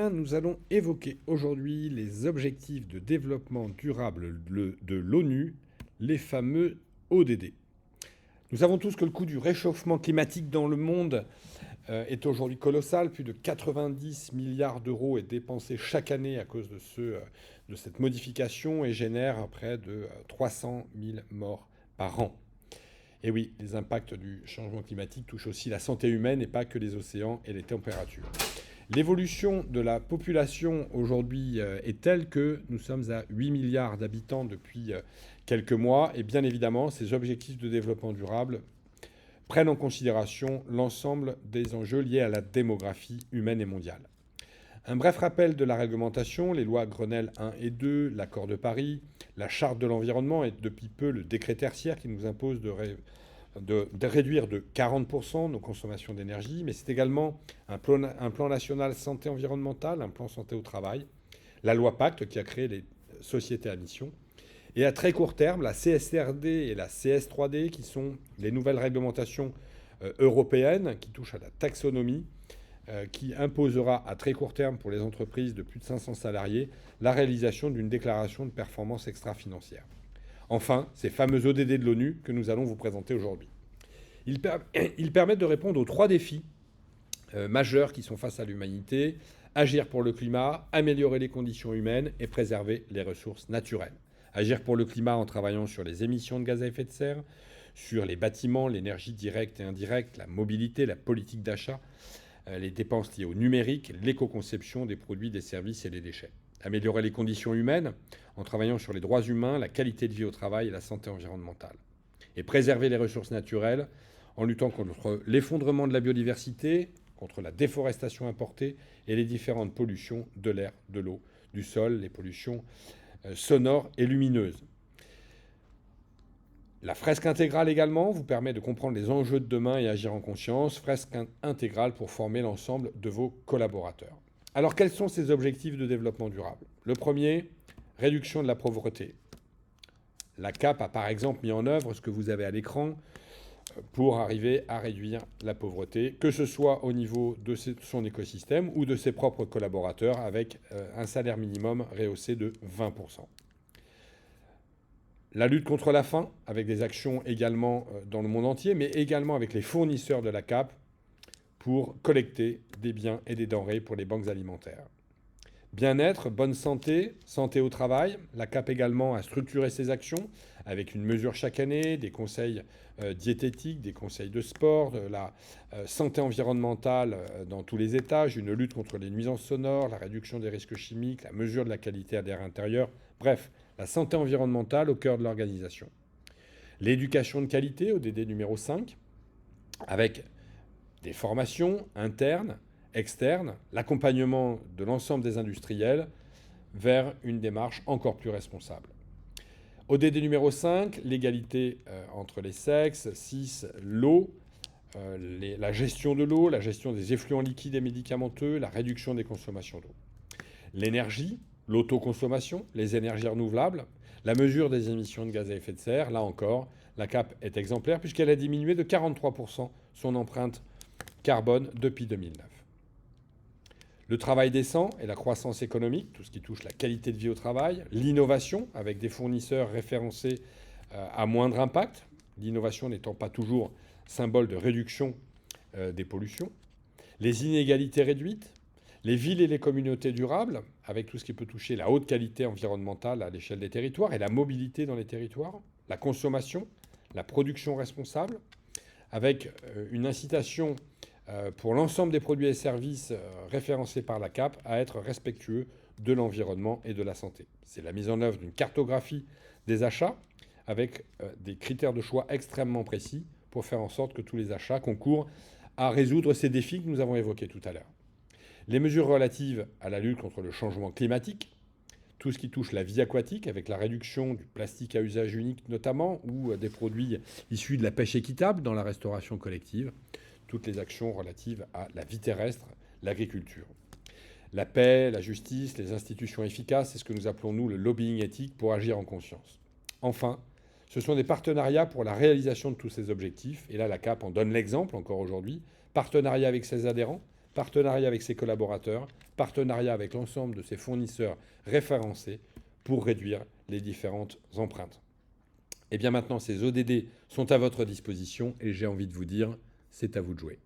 Nous allons évoquer aujourd'hui les objectifs de développement durable de l'ONU, les fameux ODD. Nous savons tous que le coût du réchauffement climatique dans le monde est aujourd'hui colossal. Plus de 90 milliards d'euros est dépensé chaque année à cause de cette modification et génère près de 300 000 morts par an. Et oui, les impacts du changement climatique touchent aussi la santé humaine et pas que les océans et les températures. L'évolution de la population aujourd'hui est telle que nous sommes à 8 milliards d'habitants depuis quelques mois. Et bien évidemment, ces objectifs de développement durable prennent en considération l'ensemble des enjeux liés à la démographie humaine et mondiale. Un bref rappel de la réglementation, les lois Grenelle 1 et 2, l'accord de Paris, la charte de l'environnement et depuis peu le décret tertiaire qui nous impose de réduire de 40% nos consommations d'énergie, mais c'est également un plan national santé environnementale, un plan santé au travail, la loi Pacte qui a créé les sociétés à mission, et à très court terme, la CSRD et la CS3D qui sont les nouvelles réglementations européennes qui touchent à la taxonomie, qui imposera à très court terme pour les entreprises de plus de 500 salariés la réalisation d'une déclaration de performance extra-financière. Enfin, ces fameux ODD de l'ONU que nous allons vous présenter aujourd'hui. Ils permettent de répondre aux 3 défis majeurs qui sont face à l'humanité: agir pour le climat, améliorer les conditions humaines et préserver les ressources naturelles. Agir pour le climat en travaillant sur les émissions de gaz à effet de serre, sur les bâtiments, l'énergie directe et indirecte, la mobilité, la politique d'achat, les dépenses liées au numérique, l'éco-conception des produits, des services et des déchets. Améliorer les conditions humaines en travaillant sur les droits humains, la qualité de vie au travail et la santé environnementale. Et préserver les ressources naturelles en luttant contre l'effondrement de la biodiversité, contre la déforestation importée et les différentes pollutions de l'air, de l'eau, du sol, les pollutions sonores et lumineuses. La fresque intégrale également vous permet de comprendre les enjeux de demain et agir en conscience. Fresque intégrale pour former l'ensemble de vos collaborateurs. Alors quels sont ces objectifs de développement durable? Le premier, réduction de la pauvreté. La CAP a par exemple mis en œuvre ce que vous avez à l'écran pour arriver à réduire la pauvreté, que ce soit au niveau de son écosystème ou de ses propres collaborateurs avec un salaire minimum rehaussé de 20%. La lutte contre la faim, avec des actions également dans le monde entier, mais également avec les fournisseurs de la CAP pour collecter des biens et des denrées pour les banques alimentaires. Bien-être, bonne santé, santé au travail. La CAP également a structuré ses actions avec une mesure chaque année, des conseils diététiques, des conseils de sport, de la santé environnementale dans tous les étages, une lutte contre les nuisances sonores, la réduction des risques chimiques, la mesure de la qualité de l'air intérieur. Bref, la santé environnementale au cœur de l'organisation. L'éducation de qualité, ODD numéro 5, avec des formations internes, externes, l'accompagnement de l'ensemble des industriels vers une démarche encore plus responsable. ODD numéro 5, l'égalité entre les sexes. 6, l'eau, la gestion de l'eau, la gestion des effluents liquides et médicamenteux, la réduction des consommations d'eau. L'énergie, l'autoconsommation, les énergies renouvelables, la mesure des émissions de gaz à effet de serre. Là encore, la CAP est exemplaire puisqu'elle a diminué de 43% son empreinte carbone depuis 2009. Le travail décent et la croissance économique, tout ce qui touche la qualité de vie au travail, l'innovation avec des fournisseurs référencés à moindre impact, l'innovation n'étant pas toujours symbole de réduction des pollutions, les inégalités réduites, les villes et les communautés durables, avec tout ce qui peut toucher la haute qualité environnementale à l'échelle des territoires et la mobilité dans les territoires, la consommation, la production responsable, avec une incitation pour l'ensemble des produits et services référencés par la CAP à être respectueux de l'environnement et de la santé. C'est la mise en œuvre d'une cartographie des achats avec des critères de choix extrêmement précis pour faire en sorte que tous les achats concourent à résoudre ces défis que nous avons évoqués tout à l'heure. Les mesures relatives à la lutte contre le changement climatique, tout ce qui touche la vie aquatique, avec la réduction du plastique à usage unique notamment, ou des produits issus de la pêche équitable dans la restauration collective, toutes les actions relatives à la vie terrestre, l'agriculture. La paix, la justice, les institutions efficaces, c'est ce que nous appelons, nous, le lobbying éthique pour agir en conscience. Enfin, ce sont des partenariats pour la réalisation de tous ces objectifs, et là, la CAP en donne l'exemple encore aujourd'hui, partenariat avec ses adhérents, partenariat avec ses collaborateurs, partenariat avec l'ensemble de ses fournisseurs référencés pour réduire les différentes empreintes. Et bien maintenant, ces ODD sont à votre disposition et j'ai envie de vous dire, c'est à vous de jouer.